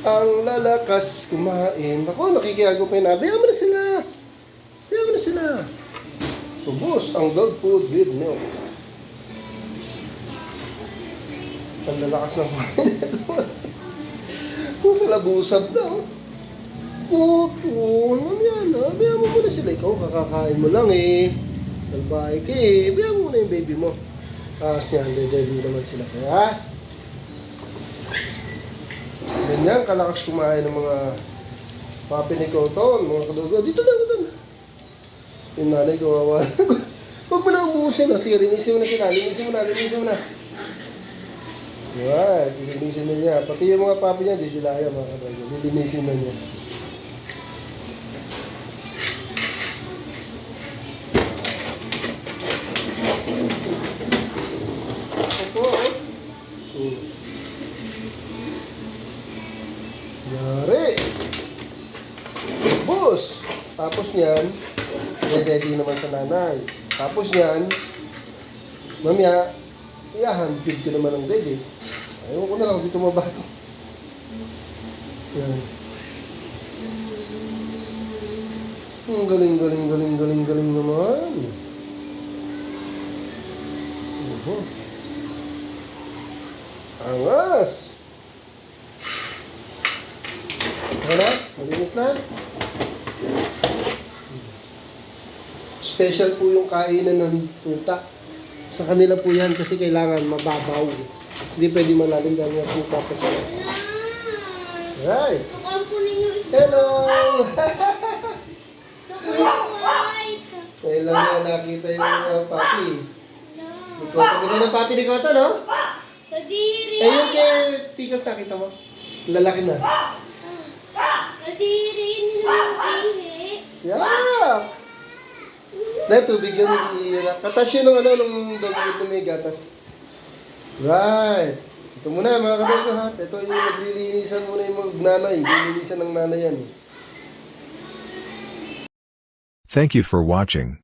Ang lalakas kumain. Ako, nakikiago pa yun. Bayaan mo na sila. Bayaan mo na sila. Ubos ang dog food with milk. Ang lalakas ng kumain ito. Kung sa labusab na. Mamaya na. Bayaan mo muna sila. Ikaw, kakakain mo lang eh. Salbahe ka eh. Bayaan mo muna yung baby mo. Tapos niyan, dede naman sila sa'yo, ha? Ganyan, kalakas kumain ng mga papi ni Koton, mga kadugo. Dito na. Yung nanay, kawawa. Huwag mo na ubusin, ha? Sige, linisin mo na sila. Linisin mo na. Right, linisin na niya. Pati yung mga papi niya, didilaya, mga kadugo. Linisin na niya. Yari. Boss. Tapos niyan, daddy naman sa nanay. Tapos niyan, mamaya, i-handpid ko naman ang daddy. Ayaw ko na lang dito mabato. Yan. Ang galing naman. Angas. Ano? Malinis na? Special po yung kainan ng tuta. Sa kanila po yan kasi kailangan mababaw. Hindi pwede malalim dahil nga tuta pa sila. Right. Hello! Kailan na nakita yung papi. Pagkita ng papi ni Kota, no? Kadiri! Eh, yung kay Pikat nakita mo? Lalaki na. Kadiri! Hindi naman ihi. Yeah! Dahil tubig yun, katas yun ng nung dog food na may gatas. Right! Ito muna mga kabog ha. Ito yung naglilinisan muna yung mga nanay. Lilinisan ng nanay yan. Thank you for watching.